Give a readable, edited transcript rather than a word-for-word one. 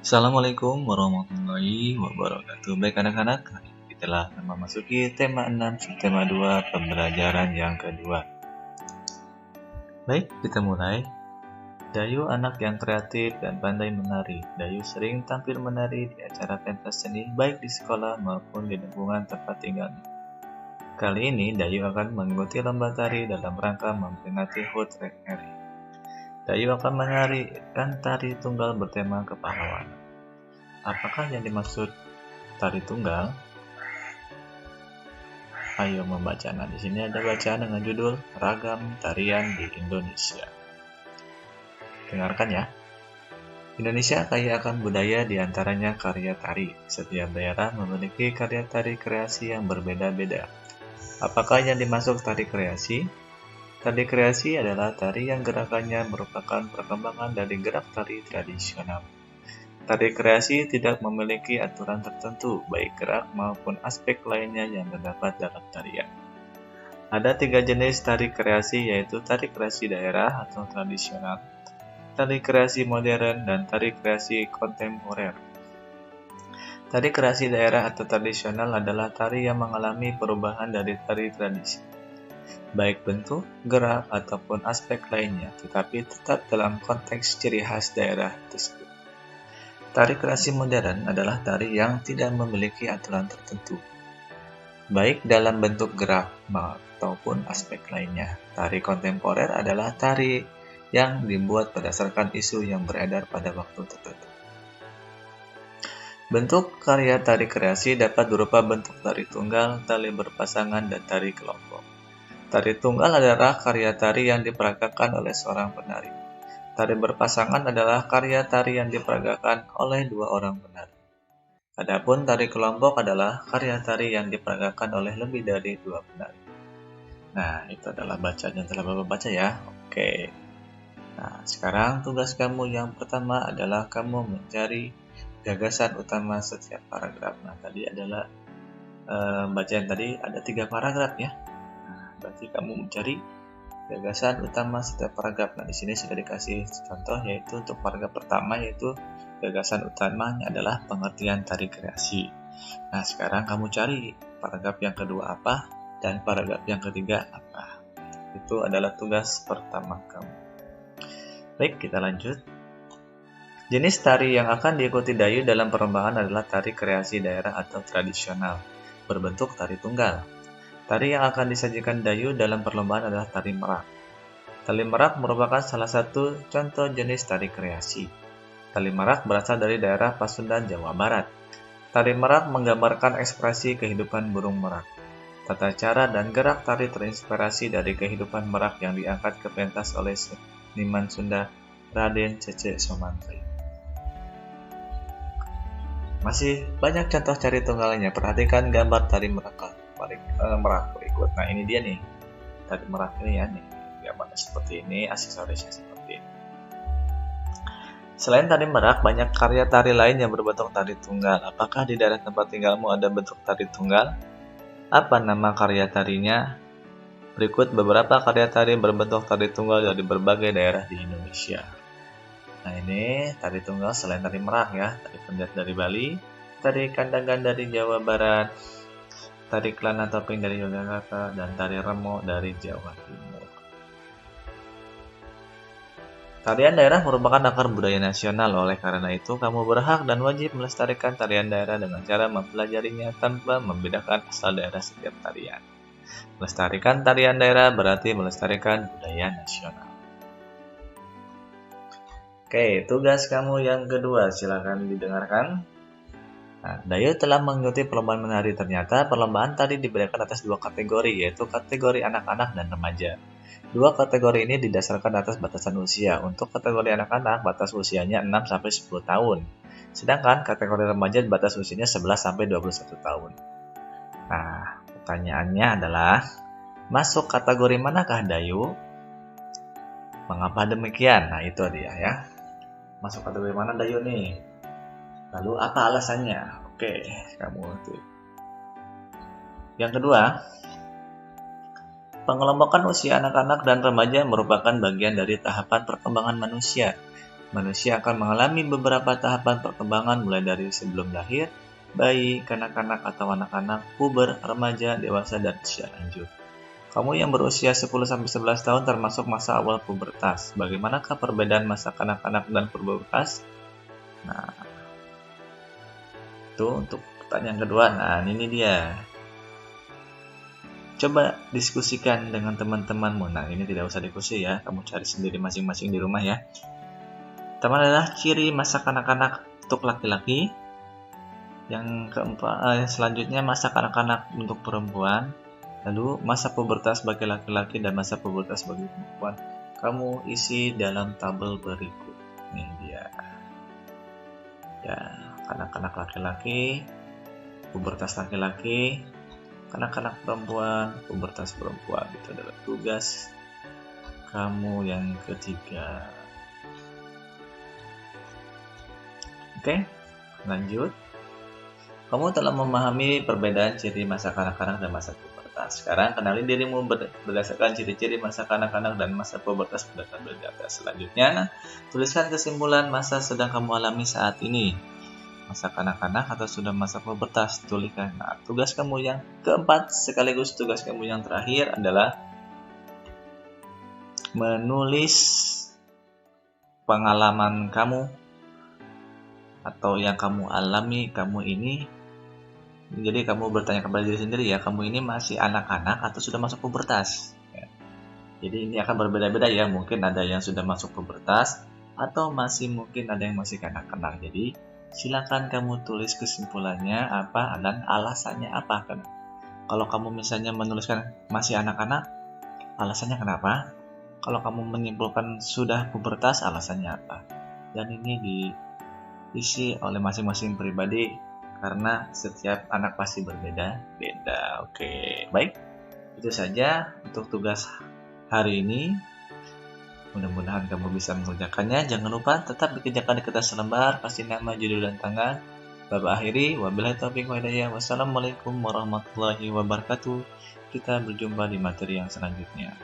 Assalamualaikum warahmatullahi wabarakatuh. Baik anak-anak, kita telah memasuki tema 6, subtema 2, pembelajaran yang kedua. Baik, kita mulai. Dayu anak yang kreatif dan pandai menari. Dayu sering tampil menari di acara pentas seni baik di sekolah maupun di lingkungan tempat tinggalnya. Kali ini Dayu akan mengikuti lomba tari dalam rangka memperingati HUT RI. Dayu akan menarikan tari tunggal bertema kepahlawanan. Apakah yang dimaksud tari tunggal? Ayo membaca. Nah, di sini ada bacaan dengan judul Ragam Tarian di Indonesia. Dengarkan ya. Indonesia kaya akan budaya, diantaranya karya tari. Setiap daerah memiliki karya tari kreasi yang berbeda-beda. Apakah yang dimaksud tari kreasi? Tari kreasi adalah tari yang gerakannya merupakan perkembangan dari gerak tari tradisional. Tari kreasi tidak memiliki aturan tertentu, baik gerak maupun aspek lainnya yang terdapat dalam tarian. Ada 3 jenis tari kreasi, yaitu tari kreasi daerah atau tradisional, tari kreasi modern, dan tari kreasi kontemporer. Tari kreasi daerah atau tradisional adalah tari yang mengalami perubahan dari tari tradisi, baik bentuk, gerak, ataupun aspek lainnya, tetapi tetap dalam konteks ciri khas daerah tersebut. Tari kreasi modern adalah tari yang tidak memiliki aturan tertentu, baik dalam bentuk gerak maupun aspek lainnya. Tari kontemporer adalah tari yang dibuat berdasarkan isu yang beredar pada waktu tertentu. Bentuk karya tari kreasi dapat berupa bentuk tari tunggal, tari berpasangan, dan tari kelompok. Tari tunggal adalah karya tari yang diperagakan oleh seorang penari. Tari berpasangan adalah karya tari yang diperagakan oleh 2 orang penari. Adapun tari kelompok adalah karya tari yang diperagakan oleh lebih dari 2 penari. Nah, itu adalah bacaan yang telah Bapak baca ya. Oke. Nah, sekarang tugas kamu yang pertama adalah kamu mencari gagasan utama setiap paragraf. Nah, tadi adalah bacaan tadi ada 3 paragraf ya. Nah, berarti kamu mencari gagasan utama setiap paragraf. Nah, di sini sudah dikasih contoh, yaitu untuk paragraf pertama, yaitu gagasan utamanya adalah pengertian tari kreasi. Nah, sekarang kamu cari paragraf yang kedua apa dan paragraf yang ketiga apa. Itu adalah tugas pertama kamu. Baik, kita lanjut. Jenis tari yang akan diikuti Dayu dalam perlombaan adalah tari kreasi daerah atau tradisional, berbentuk tari tunggal. Tari yang akan disajikan Dayu dalam perlombaan adalah tari merak. Tari merak merupakan salah satu contoh jenis tari kreasi. Tari merak berasal dari daerah Pasundan, Jawa Barat. Tari merak menggambarkan ekspresi kehidupan burung merak. Tata cara dan gerak tari terinspirasi dari kehidupan merak yang diangkat ke pentas oleh seniman Sunda Raden Cece Somantri. Masih banyak contoh tari tunggalnya. Perhatikan gambar tari merak berikut. Nah, ini dia nih. Tari merak ini ya nih. Gambarnya seperti ini, aksesorisnya seperti ini. Selain tari merak, banyak karya tari lain yang berbentuk tari tunggal. Apakah di daerah tempat tinggalmu ada bentuk tari tunggal? Apa nama karya tarinya? Berikut beberapa karya tari berbentuk tari tunggal dari berbagai daerah di Indonesia. Nah, ini tari tunggal selain tari merak ya. Tari pendet dari Bali, tari kandangan dari Jawa Barat, tari kelana topeng dari Yogyakarta, dan tari remo dari Jawa Timur. Tarian daerah merupakan akar budaya nasional, oleh karena itu kamu berhak dan wajib melestarikan tarian daerah dengan cara mempelajarinya tanpa membedakan asal daerah setiap tarian. Melestarikan tarian daerah berarti melestarikan budaya nasional. Oke, tugas kamu yang kedua, silakan didengarkan. Nah, Dayu telah mengikuti perlombaan menari. Ternyata perlombaan tadi dibedakan atas 2 kategori, yaitu kategori anak-anak dan remaja. 2 kategori ini didasarkan atas batasan usia. Untuk kategori anak-anak, batas usianya 6-10 tahun. Sedangkan kategori remaja batas usianya 11-21 tahun. Nah, pertanyaannya adalah, masuk kategori manakah Dayu? Mengapa demikian? Nah, itu dia ya. Masuk kategori mana Dayu nih? Lalu apa alasannya? Oke, kamu tuh. Yang kedua, pengelompokan usia anak-anak dan remaja merupakan bagian dari tahapan perkembangan manusia. Manusia akan mengalami beberapa tahapan perkembangan mulai dari sebelum lahir, bayi, kanak-kanak atau anak-anak, puber, remaja, dewasa, dan usia lanjut. Kamu yang berusia 10-11 tahun termasuk masa awal pubertas. Bagaimanakah perbedaan masa kanak-kanak dan pubertas? Nah, itu untuk pertanyaan kedua. Nah, ini dia. Coba diskusikan dengan teman-temanmu. Nah, ini tidak usah diskusi ya. Kamu cari sendiri masing-masing di rumah ya. Pertama adalah ciri masa kanak-kanak untuk laki-laki. Yang keempat, selanjutnya masa kanak-kanak untuk perempuan. Lalu masa pubertas bagi laki-laki dan masa pubertas bagi perempuan. Kamu isi dalam tabel berikut. Ini dia. Ya, kanak-kanak laki-laki, pubertas laki-laki, kanak-kanak perempuan, pubertas perempuan. Itu adalah tugas kamu yang ketiga. Oke, lanjut. Kamu telah memahami perbedaan ciri masa kanak-kanak dan masa pubertas. Sekarang kenali dirimu berdasarkan ciri-ciri masa kanak-kanak dan masa pubertas pada tabel di atas. Selanjutnya, tuliskan kesimpulan masa sedang kamu alami saat ini. Masa kanak-kanak atau sudah masa pubertas, tuliskan. Nah, tugas kamu yang keempat sekaligus tugas kamu yang terakhir adalah menulis pengalaman kamu atau yang kamu alami kamu ini. Jadi kamu bertanya kepada diri sendiri ya, kamu ini masih anak-anak atau sudah masuk pubertas ya. Jadi ini akan berbeda-beda ya, mungkin ada yang sudah masuk pubertas atau mungkin ada yang masih kanak-kanak. Jadi silakan kamu tulis kesimpulannya apa dan alasannya apa kan. Kalau kamu misalnya menuliskan masih anak-anak, alasannya kenapa? Kalau kamu menyimpulkan sudah pubertas, alasannya apa? Dan ini diisi oleh masing-masing pribadi karena setiap anak pasti berbeda-beda. Oke, baik. Itu saja untuk tugas hari ini. Mudah-mudahan kamu bisa mengerjakannya. Jangan lupa tetap dikerjakan di kertas lembar, pasti nama, judul, dan tanggal. Bapak akhiri, wabillahi taufiq wal hidayah. Wassalamualaikum warahmatullahi wabarakatuh. Kita berjumpa di materi yang selanjutnya.